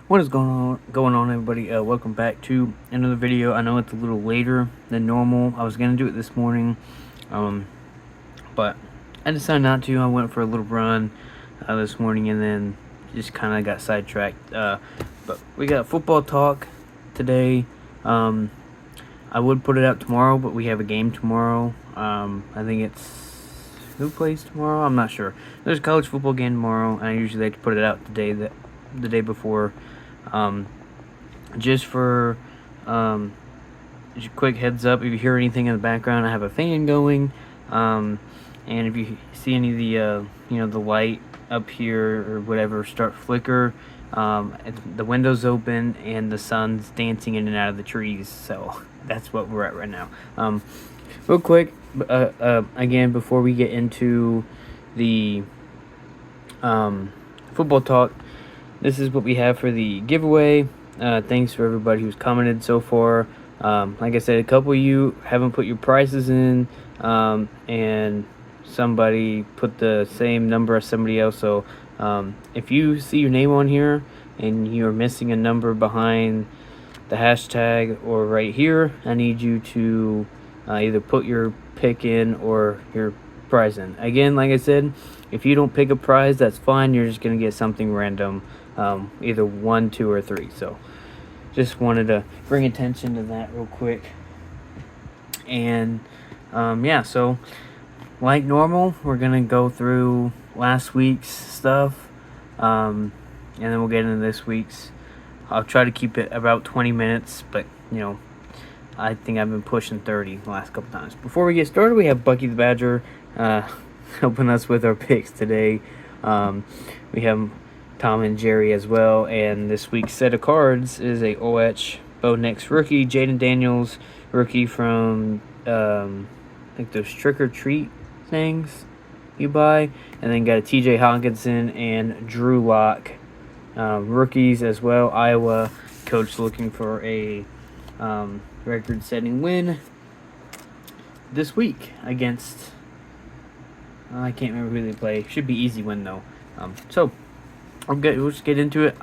What is going on everybody? Welcome back to another video. I know it's a little later than normal. I was gonna do it this morning, but I decided not to. I went for a little run this morning and then just kind of got sidetracked. But we got football talk today. I would put it out tomorrow, but we have a game tomorrow. I think it's who plays tomorrow. I'm not sure. There's a college football game tomorrow, and I usually like to put it out the day before. Just for just a quick heads up, if you hear anything in the background, I have a fan going, and if you see any of the the light up here or whatever start flicker, the window's open and the sun's dancing in and out of the trees, so that's what we're at right now. Real quick, again, before we get into the football talk, this is what we have for the giveaway. Thanks for everybody who's commented so far. Like I said, a couple of you haven't put your prices in, and somebody put the same number as somebody else. So if you see your name on here and you're missing a number behind the hashtag or right here, I need you to either put your pick in or your prize in. Again, like I said, if you don't pick a prize, that's fine. You're just gonna get something random, either 1, 2, or 3. So just wanted to bring attention to that real quick. And yeah, so like normal, we're gonna go through last week's stuff, and then we'll get into this week's. I'll try to keep it about 20 minutes, but I think I've been pushing 30 the last couple times. Before we get started, we have Bucky the Badger helping us with our picks today. We have Tom and Jerry as well, and this week's set of cards is a OH Bo Nix rookie, Jaden Daniels rookie from I think those Trick or Treat things you buy, and then got a TJ Hawkinson and Drew Lock rookies as well. Iowa coach looking for a record-setting win this week against I can't remember who they play. Should be easy win though. So we'll just get into it.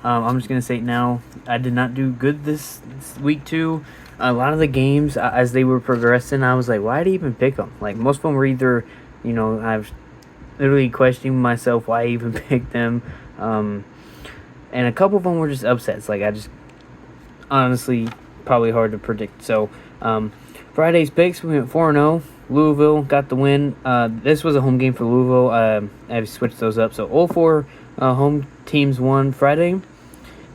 I'm just gonna say it now, I did not do good this week too. A lot of the games as they were progressing, I was like, why did I even pick them? Like most of them were either, I've literally questioning myself why I even picked them, and a couple of them were just upsets. Like I just honestly probably hard to predict. So Friday's picks, we went 4-0. Louisville got the win. This was a home game for Louisville. I've switched those up. So all 4 home teams won Friday.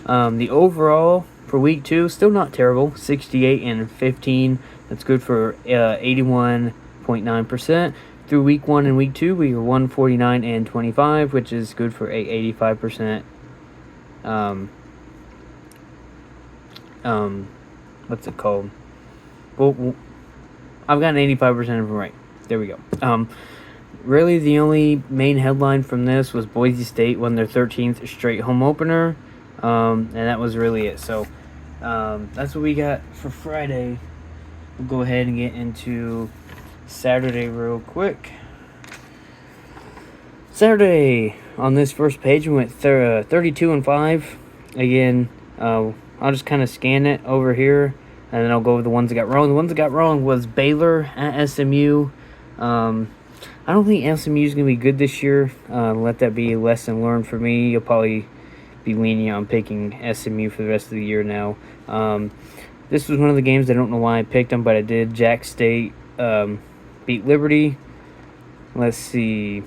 The overall for week 2, still not terrible, 68-15. That's good for 81.9%. Through week 1 and week 2, we were 149-25, which is good for a 85%. What's it called? Well, I've gotten 85% of them right. There we go. Really, the only main headline from this was Boise State won their 13th straight home opener, and that was really it. So that's what we got for Friday. We'll go ahead and get into Saturday real quick. Saturday, on this first page, we went 32-5. Again, I'll just kind of scan it over here, and then I'll go over the ones that got wrong. The ones that got wrong was Baylor at SMU. I don't think SMU is going to be good this year. Let that be a lesson learned for me. You'll probably be lenient on picking SMU for the rest of the year now. This was one of the games I don't know why I picked them, but I did. Jack State beat Liberty. Let's see.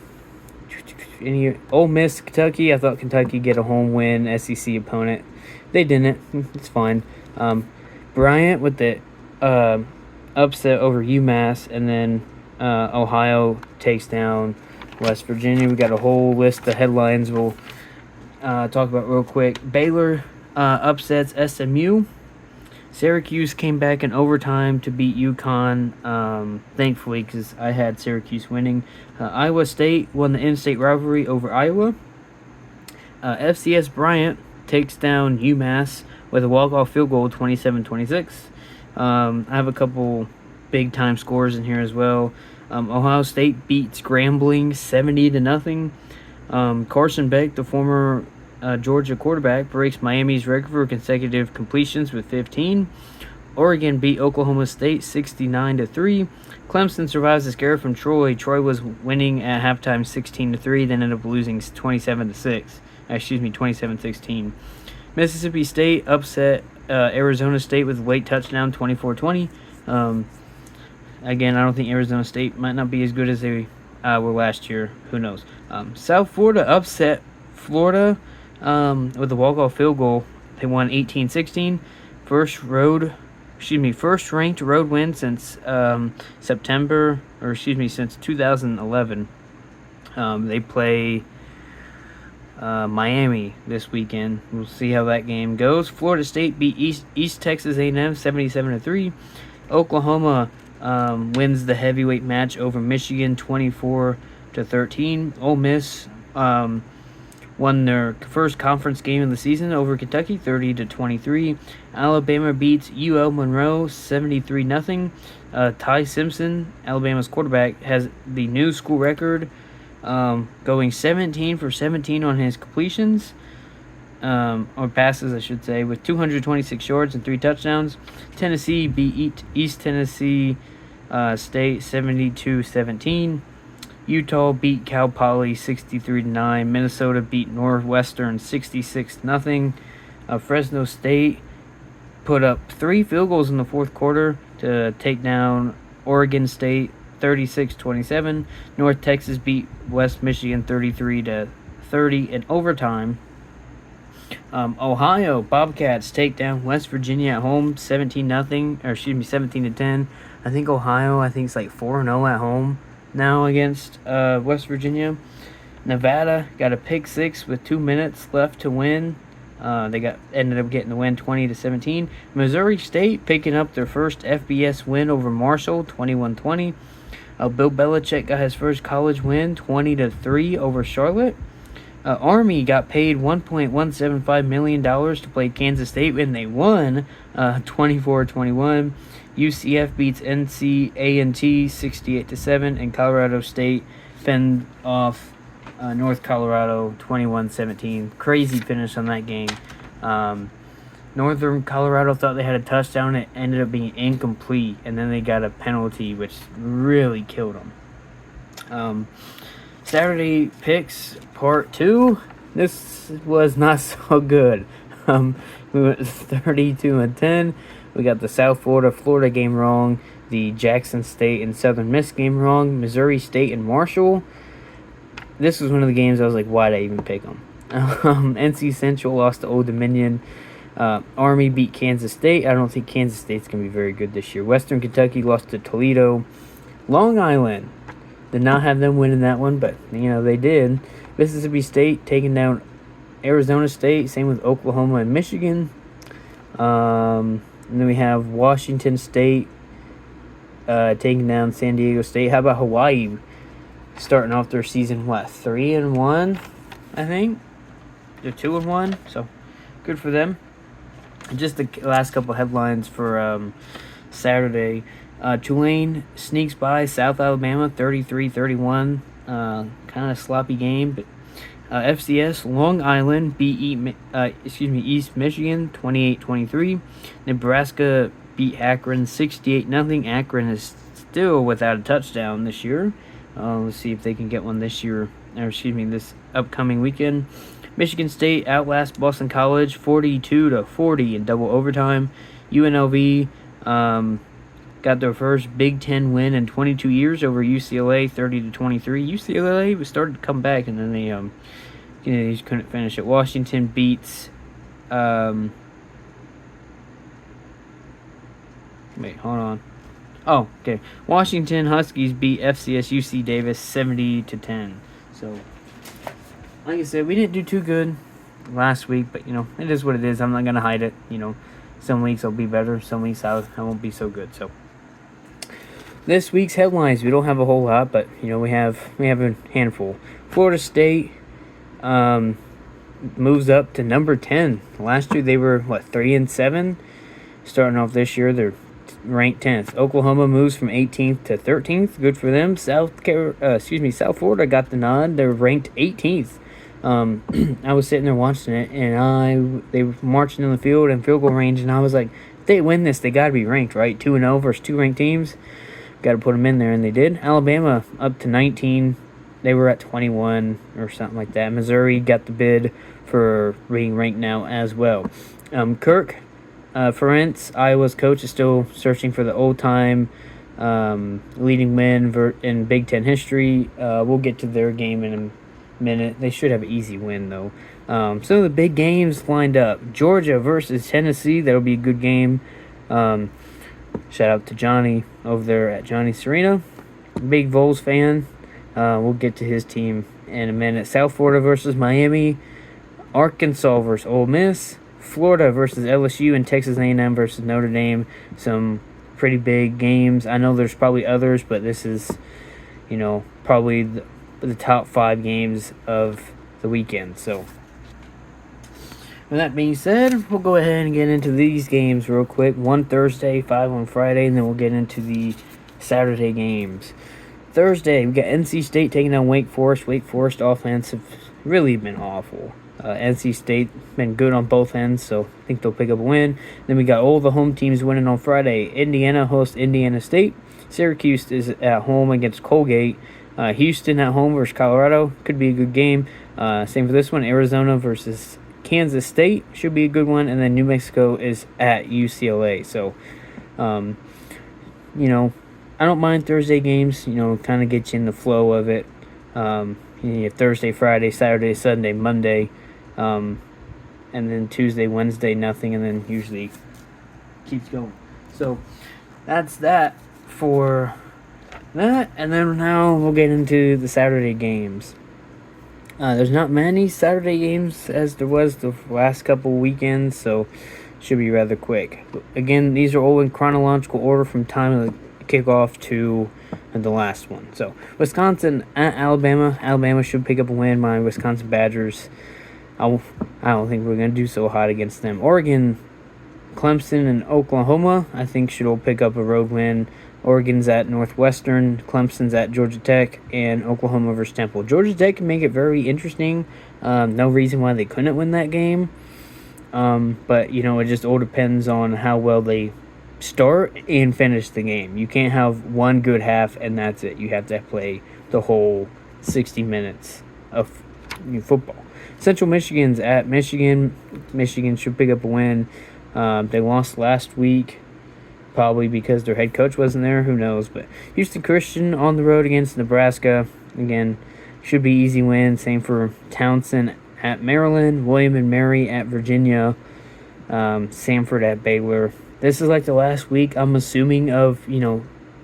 Ole Miss, Kentucky. I thought Kentucky get a home win, SEC opponent. They didn't. It's fine. Bryant with the upset over UMass, and then Ohio takes down West Virginia. We got a whole list of headlines we'll talk about real quick. Baylor upsets SMU. Syracuse came back in overtime to beat UConn, thankfully, because I had Syracuse winning. Iowa State won the in-state rivalry over Iowa. FCS Bryant takes down UMass with a walk-off field goal, 27-26. I have a couple big-time scores in here as well. Ohio State beats Grambling 70-0. Carson Beck, the former Georgia quarterback, breaks Miami's record for consecutive completions with 15. Oregon beat Oklahoma State 69-3. Clemson survives a scare from Troy. Troy was winning at halftime 16-3, then ended up losing 27-6. 27-16. Mississippi State upset Arizona State with a late touchdown 24-20. Again, I don't think Arizona State might not be as good as they were last year. Who knows? South Florida upset Florida with a walk-off field goal. They won 18-16. First ranked road win since since 2011. They play Miami this weekend. We'll see how that game goes. Florida State beat East Texas A&M 77-3. Oklahoma wins the heavyweight match over Michigan 24-13. Ole Miss won their first conference game of the season over Kentucky 30-23. Alabama beats UL Monroe 73-0. Ty Simpson, Alabama's quarterback, has the new school record, going 17 for 17 on his completions, or passes, I should say, with 226 yards and 3 touchdowns. Tennessee beat East Tennessee State 72-17. Utah beat Cal Poly 63-9. Minnesota beat Northwestern 66-0. Fresno State put up 3 field goals in the fourth quarter to take down Oregon State 36-27. North Texas beat West Michigan 33-30 in overtime. Ohio Bobcats take down West Virginia at home 17-10. I think Ohio, it's like 4-0 at home now against West Virginia. Nevada got a pick 6 with 2 minutes left to win. They ended up getting the win 20-17. Missouri State picking up their first FBS win over Marshall 21-20. Bill Belichick got his first college win 20-3 over Charlotte. Army got paid $1.175 million to play Kansas State, and they won 24-21. UCF beats NC-A&T 68-7, and Colorado State fended off North Colorado 21-17. Crazy finish on that game. Northern Colorado thought they had a touchdown. It ended up being incomplete, and then they got a penalty, which really killed them. Saturday picks part 2. This was not so good. We went 32-10. We got the South Florida game wrong, the Jackson State and Southern Miss game wrong, Missouri State and Marshall. This was one of the games I was like, why'd I even pick them? NC Central lost to Old Dominion. Army beat Kansas State. I don't think Kansas State's going to be very good this year. Western Kentucky lost to Toledo. Long Island did not have them winning that one, but, they did. Mississippi State taking down Arizona State. Same with Oklahoma and Michigan. And then we have Washington State taking down San Diego State. How about Hawaii starting off their season, 3-1, I think? They're 2-1, so good for them. Just the last couple headlines for Saturday. Tulane sneaks by South Alabama 33-31. Kind of sloppy game, but FCS Long Island beat East Michigan 28-23. Nebraska beat Akron 68-0. Akron is still without a touchdown this year. Let's see if they can get one this upcoming weekend. Michigan State outlasts Boston College 42-40 in double overtime. UNLV got their first Big Ten win in 22 years over UCLA 30-23. UCLA was started to come back, and then they just couldn't finish it. Washington beats wait, hold on. Oh, okay. Washington Huskies beat FCS UC Davis 70-10. So, like I said, we didn't do too good last week, but it is what it is. I'm not gonna hide it. Some weeks I'll be better, some weeks I won't be so good. So, this week's headlines, we don't have a whole lot, but we have a handful. Florida State moves up to number 10. Last year they were 3-7. Starting off this year, they're ranked 10th. Oklahoma moves from 18th to 13th. Good for them. South Florida got the nod. They're ranked 18th. I was sitting there watching it, and they were marching in the field and field goal range, and I was like, if they win this, they got to be ranked, right? 2-0 versus two ranked teams. Got to put them in there, and they did. Alabama up to 19. They were at 21 or something like that. Missouri got the bid for being ranked now as well. Kirk Ferentz, Iowa's coach, is still searching for the old-time leading win in Big Ten history. We'll get to their game in a minute. They should have an easy win, though. Some of the big games lined up. Georgia versus Tennessee. That'll be a good game. Shout out to Johnny over there at Johnny Serena. Big Vols fan. We'll get to his team in a minute. South Florida versus Miami. Arkansas versus Ole Miss. Florida versus LSU, and Texas A&M versus Notre Dame. Some pretty big games. I know there's probably others, but this is, probably the top 5 games of the weekend. So, with that being said, we'll go ahead and get into these games real quick. 1 Thursday, 5 on Friday, and then we'll get into the Saturday games. Thursday, we got NC State taking on Wake Forest. Wake Forest offense have really been awful. NC State been good on both ends, so I think they'll pick up a win. Then we got all the home teams winning on Friday. Indiana hosts Indiana State. Syracuse is at home against Colgate. Houston at home versus Colorado. Could be a good game. Same for this one. Arizona versus Kansas State. Should be a good one. And then New Mexico is at UCLA. So, I don't mind Thursday games. Kind of get you in the flow of it. You have Thursday, Friday, Saturday, Sunday, Monday. And then Tuesday, Wednesday, nothing, and then usually keeps going. So that's that for that. And then now we'll get into the Saturday games. There's not many Saturday games as there was the last couple weekends, so should be rather quick. Again, these are all in chronological order from time of the kickoff to the last one. So Wisconsin at Alabama. Alabama should pick up a win. My Wisconsin Badgers, I don't think we're going to do so hot against them. Oregon, Clemson, and Oklahoma, I think should all pick up a road win. Oregon's at Northwestern, Clemson's at Georgia Tech, and Oklahoma versus Temple. Georgia Tech can make it very interesting. No reason why they couldn't win that game. But, it just all depends on how well they start and finish the game. You can't have one good half and that's it. You have to play the whole 60 minutes of football. Central Michigan's at Michigan. Michigan should pick up a win. They lost last week, probably because their head coach wasn't there. Who knows? But Houston Christian on the road against Nebraska. Again, should be easy win. Same for Townsend at Maryland. William and Mary at Virginia. Samford at Baylor. This is like the last week, I'm assuming, of,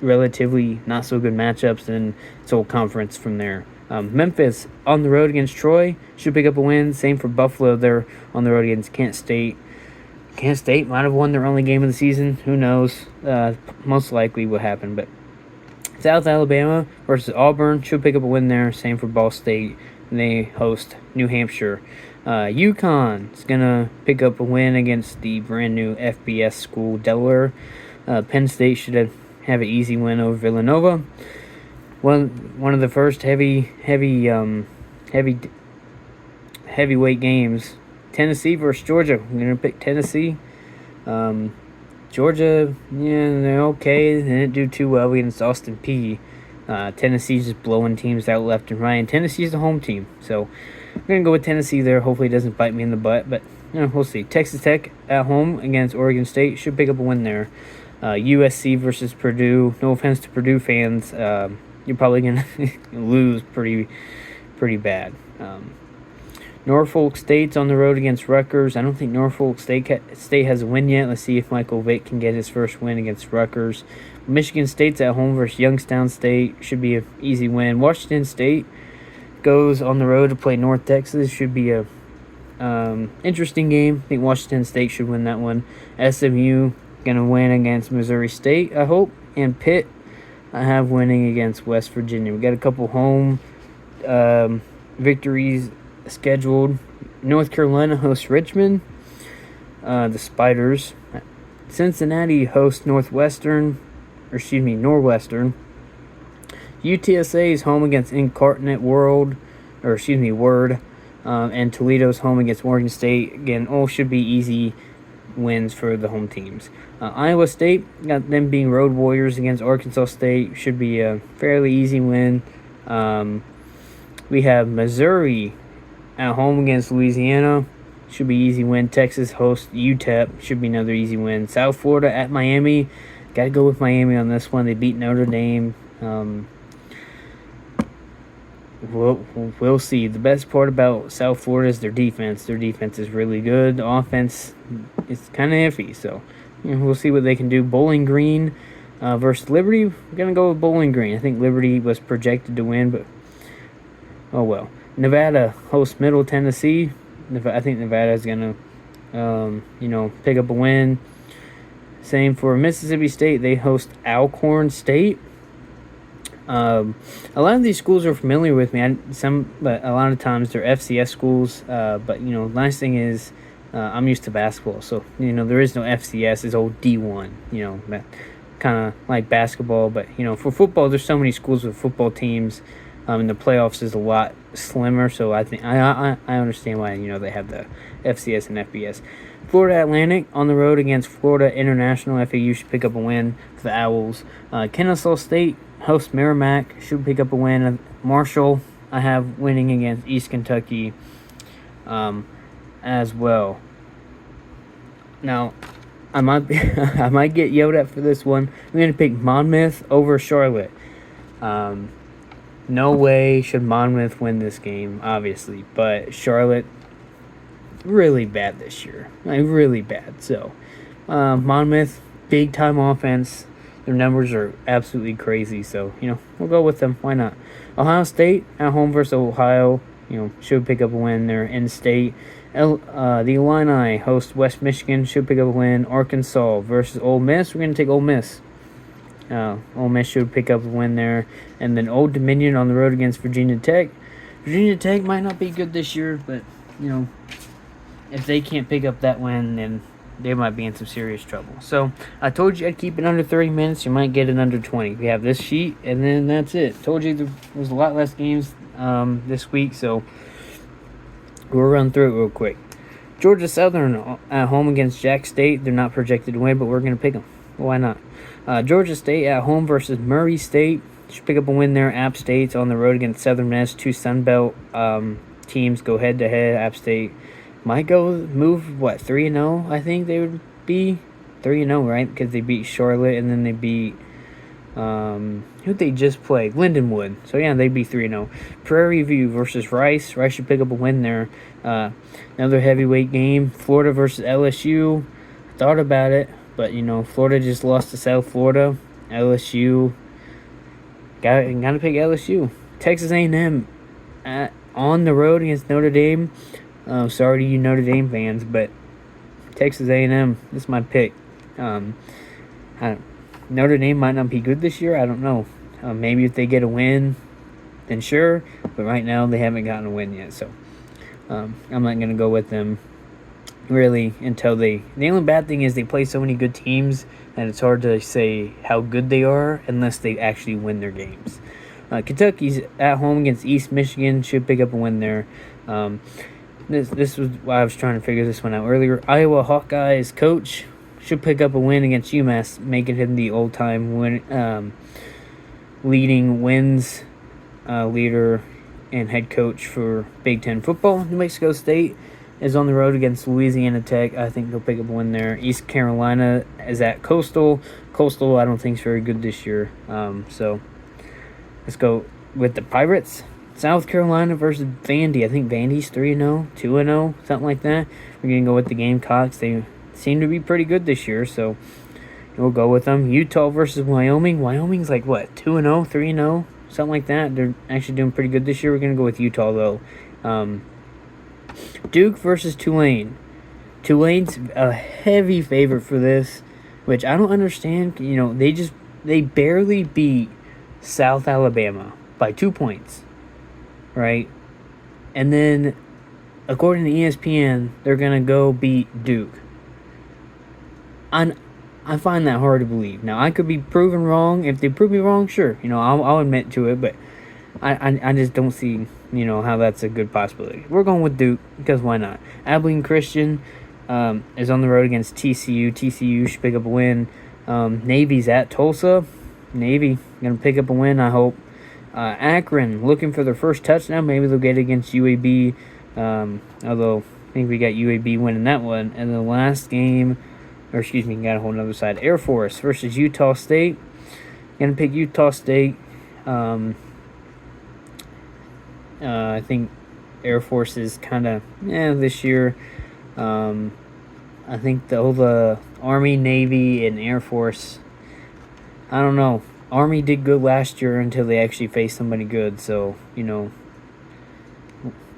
relatively not so good matchups, and it's all conference from there. Memphis on the road against Troy should pick up a win. Same for Buffalo. They're on the road against Kent State. Kent State might have won their only game of the season. Who knows? Most likely what happened. But South Alabama versus Auburn should pick up a win there. Same for Ball State. And they host New Hampshire. UConn is going to pick up a win against the brand new FBS school, Delaware. Penn State should have an easy win over Villanova. One of the first heavyweight games. Tennessee versus Georgia. I'm going to pick Tennessee. Georgia, they're okay. They didn't do too well against Austin Peay. Tennessee's just blowing teams out left and right. And Tennessee's the home team. So I'm going to go with Tennessee there. Hopefully it doesn't bite me in the butt. But we'll see. Texas Tech at home against Oregon State. Should pick up a win there. USC versus Purdue. No offense to Purdue fans. You're probably going to lose pretty bad. Norfolk State's on the road against Rutgers. I don't think Norfolk State has a win yet. Let's see if Michael Vick can get his first win against Rutgers. Michigan State's at home versus Youngstown State. Should be an easy win. Washington State goes on the road to play North Texas. Should be a interesting game. I think Washington State should win that one. SMU going to win against Missouri State, I hope. And Pitt, I have winning against West Virginia. We got a couple home victories scheduled. North Carolina hosts Richmond. The Spiders. Cincinnati hosts Northwestern. UTSA is home against Incarnate Word. and Toledo's home against Oregon State. Again, all should be easy wins for the home teams. Iowa State, got them being road warriors against Arkansas State. Should be a fairly easy win. We have Missouri at home against Louisiana. Should be easy win. Texas hosts UTEP. Should be another easy win. South Florida at Miami. Got to go with Miami on this one. They beat Notre Dame. We'll see. The best part about South Florida is their defense. Their defense is really good. The offense is kind of iffy. So we'll see what they can do. Bowling Green versus Liberty. We're going to go with Bowling Green. I think Liberty was projected to win, but oh well. Nevada hosts Middle Tennessee. I think Nevada is going to, pick up a win. Same for Mississippi State. They host Alcorn State. A lot of these schools are familiar with me. But a lot of times they're FCS schools. But nice thing is, I'm used to basketball, so there is no FCS. It's old D1. Kind of like basketball, but for football, there's so many schools with football teams. And the playoffs is a lot slimmer, so I think I understand why they have the FCS and FBS. Florida Atlantic on the road against Florida International. FAU should pick up a win for the Owls. Kennesaw State hosts Merrimack, should pick up a win. Marshall, I have winning against East Kentucky as well. Now, I might get yelled at for this one. I'm going to pick Monmouth over Charlotte. No way should Monmouth win this game, obviously, but Charlotte, really bad this year. Really bad. So, Monmouth, big-time offense. Their numbers are absolutely crazy, so, we'll go with them. Why not? Ohio State at home versus Ohio, should pick up a win. They're in state. The Illini host West Michigan, should pick up a win. Arkansas versus Ole Miss. We're going to take Ole Miss. Ole Miss should pick up a win there. And then Old Dominion on the road against Virginia Tech. Virginia Tech might not be good this year, but, if they can't pick up that win, then they might be in some serious trouble. So, I told you I'd keep it under 30 minutes. You might get it under 20. We have this sheet, and then that's it. Told you there was a lot less games this week, so we'll run through it real quick. Georgia Southern at home against Jack State. They're not projected to win, but we're going to pick them. Why not? Georgia State at home versus Murray State. Should pick up a win there. App State's on the road against Southern Miss. Two Sun Belt teams go head-to-head. App State might move 3-0. I think they would be 3-0, right? Because they beat Charlotte and then they beat who'd they just play? Lindenwood. So yeah, they'd be 3-0. Prairie View versus Rice. Rice should pick up a win there. Another heavyweight game. Florida versus LSU. Thought about it, but Florida just lost to South Florida. LSU. Gotta pick LSU. Texas A&M on the road against Notre Dame. Sorry to you Notre Dame fans, but Texas A&M, this is my pick. Notre Dame might not be good this year. I don't know. Maybe if they get a win, then sure. But right now, they haven't gotten a win yet. So, I'm not going to go with them, really, until they... The only bad thing is they play so many good teams that it's hard to say how good they are unless they actually win their games. Kentucky's at home against East Michigan. Should pick up a win there. This was why I was trying to figure this one out earlier. Iowa Hawkeyes coach should pick up a win against UMass, making him the all-time leading wins leader and head coach for Big Ten football. New Mexico State is on the road against Louisiana Tech. I think they'll pick up a win there. East Carolina is at Coastal. Coastal, I don't think is very good this year. So let's go with the Pirates. South Carolina versus Vandy. I think Vandy's 3-0, 2-0, something like that. We're going to go with the Gamecocks. They seem to be pretty good this year, so we'll go with them. Utah versus Wyoming. Wyoming's 2-0, 3-0, something like that. They're actually doing pretty good this year. We're going to go with Utah, though. Duke versus Tulane. Tulane's a heavy favorite for this, which I don't understand. They barely beat South Alabama by 2 points. Right? And then, according to ESPN, they're going to go beat Duke. I find that hard to believe. Now, I could be proven wrong. If they prove me wrong, sure. I'll admit to it. But I just don't see, how that's a good possibility. We're going with Duke because why not? Abilene Christian is on the road against TCU. TCU should pick up a win. Navy's at Tulsa. Navy going to pick up a win, I hope. Akron looking for their first touchdown. Maybe they'll get it against UAB. Although I think we got UAB winning that one. And the last game, got a whole other side. Air Force versus Utah State. Going to pick Utah State. I think Air Force is kind of this year. I think the Army, Navy, and Air Force. I don't know. Army did good last year until they actually faced somebody good. So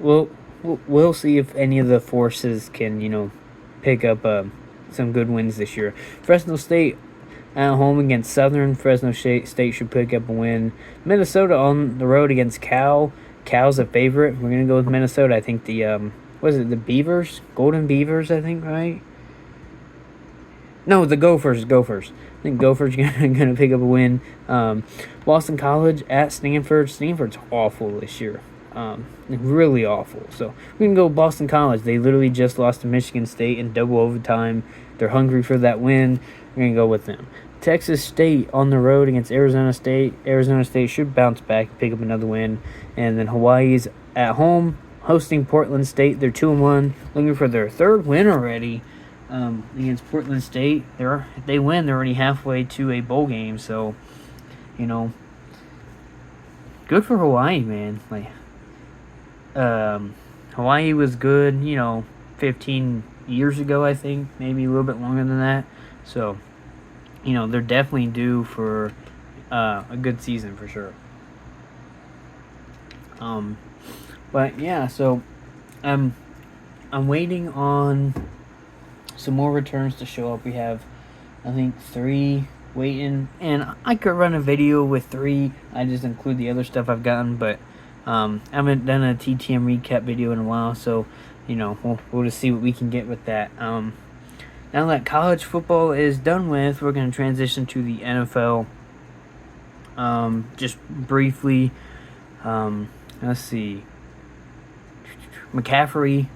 we'll see if any of the forces can pick up some good wins this year. Fresno State at home against Southern. Fresno State should pick up a win. Minnesota on the road against Cal. Cal's a favorite. We're gonna go with Minnesota. I think the the Beavers, Golden Beavers. I think, right? No, the Gophers. I think Gophers gonna pick up a win. Boston College at Stanford. Stanford's awful this year. Really awful. So we can go Boston College. They literally just lost to Michigan State in double overtime. They're hungry for that win. We're gonna go with them. Texas State on the road against Arizona State. Arizona State should bounce back and pick up another win. And then Hawaii's at home hosting Portland State. They're 2-1, looking for their third win already against Portland State. If they win, they're already halfway to a bowl game. So, good for Hawaii, man. Hawaii was good, 15 years ago, I think, maybe a little bit longer than that. So, they're definitely due for a good season for sure. But yeah, so I'm waiting on some more returns to show up. We have, I think, 3 waiting, and I could run a video with 3. I just include the other stuff I've gotten, but I haven't done a TTM recap video in a while, so we'll just see what we can get with that. Now that college football is done with, we're going to transition to the NFL. Just briefly, let's see. McCaffrey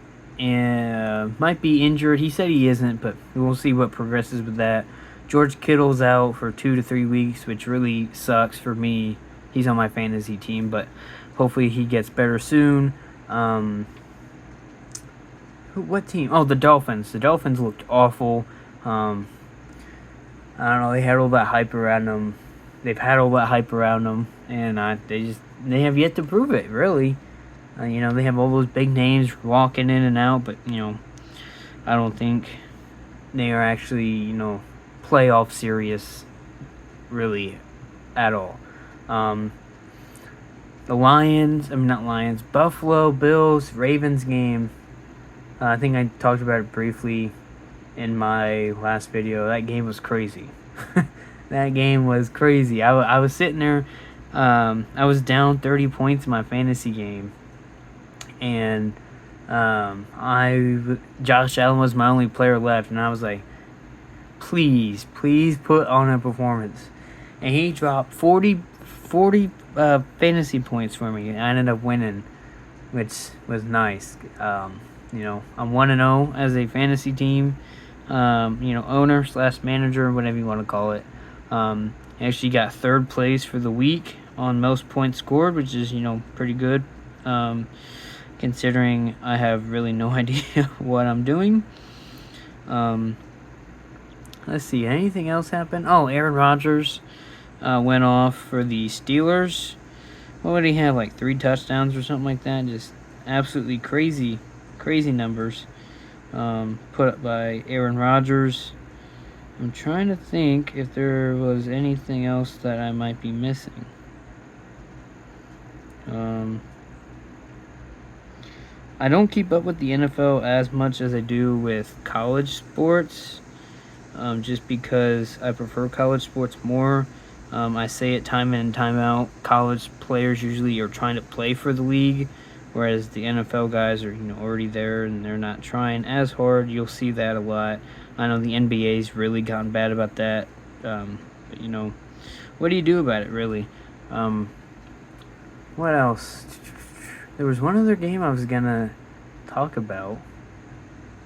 might be injured. He said he isn't, but we'll see what progresses with that. George Kittle's out for 2 to 3 weeks, which really sucks for me. He's on my fantasy team, but hopefully he gets better soon. What team? Oh, the Dolphins. The Dolphins looked awful. I don't know. They had all that hype around them. They've had all that hype around them, and they have yet to prove it. Really, they have all those big names walking in and out, but I don't think they are actually playoff serious, really, at all. The Buffalo Bills Ravens game. I think I talked about it briefly in my last video. That game was crazy. That game was crazy. I was sitting there. I was down 30 points in my fantasy game. And Josh Allen was my only player left. And I was like, please put on a performance. And he dropped 40 fantasy points for me. And I ended up winning, which was nice. I'm 1-0 as a fantasy team, owner / manager, whatever you want to call it. Actually got 3rd place for the week on most points scored, which is, pretty good, considering I have really no idea what I'm doing. Let's see, anything else happen? Oh, Aaron Rodgers went off for the Steelers. What would he have, 3 touchdowns or something like that? Just absolutely crazy numbers put up by Aaron Rodgers. I'm trying to think if there was anything else that I might be missing. I don't keep up with the NFL as much as I do with college sports, just because I prefer college sports more. I say it time in and time out, college players usually are trying to play for the league, whereas the NFL guys are already there and they're not trying as hard. You'll see that a lot. I know the NBA's really gotten bad about that, but what do you do about it, really? What else? There was one other game I was gonna talk about.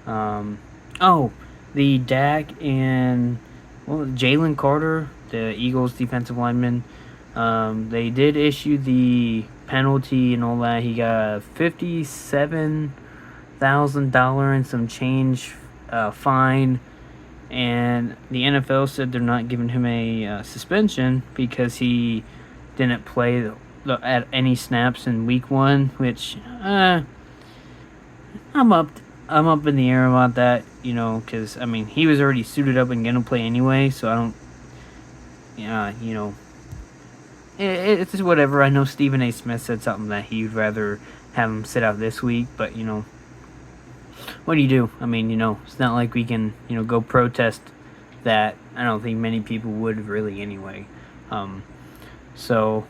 Oh, the Dak and Jalen Carter, the Eagles defensive lineman. They did issue the penalty and all that. He got a $57,000 and some change fine, and the NFL said they're not giving him a suspension because he didn't play at any snaps in Week 1, which I'm up. I'm up in the air about that, because I mean he was already suited up and gonna play anyway, so I don't, it's just whatever. I know Stephen A. Smith said something that he'd rather have him sit out this week, but what do you do? I mean, it's not like we can, go protest that. I don't think many people would really anyway. So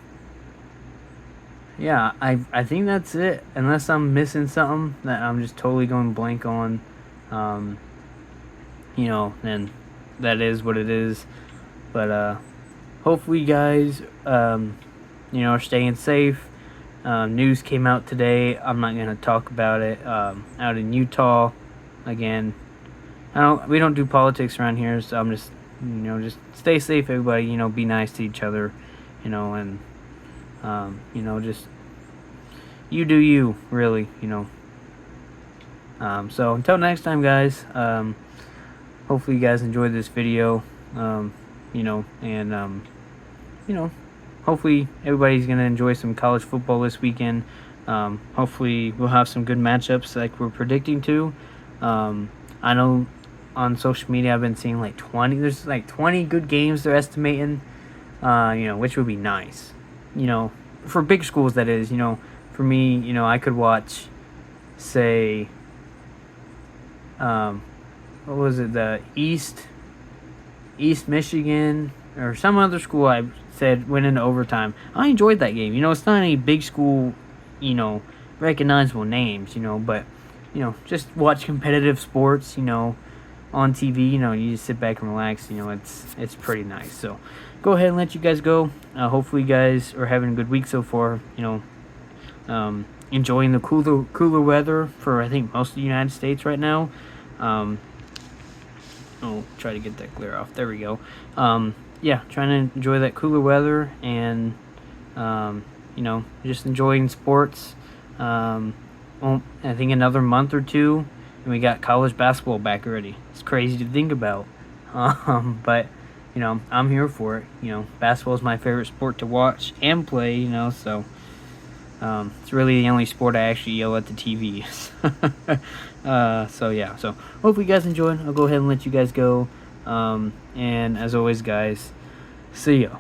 yeah, I think that's it. Unless I'm missing something that I'm just totally going blank on, then that is what it is. But hopefully, you guys, are staying safe. News came out today. I'm not gonna talk about it. Out in Utah, again. We don't do politics around here, so I'm just, just stay safe, everybody. Be nice to each other, and just you do you, really, So until next time, guys. Hopefully, you guys enjoyed this video. And hopefully everybody's gonna enjoy some college football this weekend. Hopefully we'll have some good matchups like we're predicting to. I know on social media I've been seeing like 20. There's like 20 good games they're estimating. Which would be nice. For big schools, that is. For me, I could watch, say, what was it, the East Michigan or some other school I said went into overtime. I enjoyed that game. It's not any big school, recognizable names, but just watch competitive sports, on TV. You just sit back and relax. It's pretty nice. So go ahead and let you guys go. Hopefully you guys are having a good week so far. Enjoying the cooler weather for I think most of the United States right now. I'll try to get that glare off. There we go. Yeah, trying to enjoy that cooler weather and, just enjoying sports. I think another month or two, and we got college basketball back already. It's crazy to think about. But, I'm here for it. Basketball is my favorite sport to watch and play, so it's really the only sport I actually yell at the TV. So yeah, so hopefully you guys enjoyed. I'll go ahead and let you guys go. And as always, guys, see ya.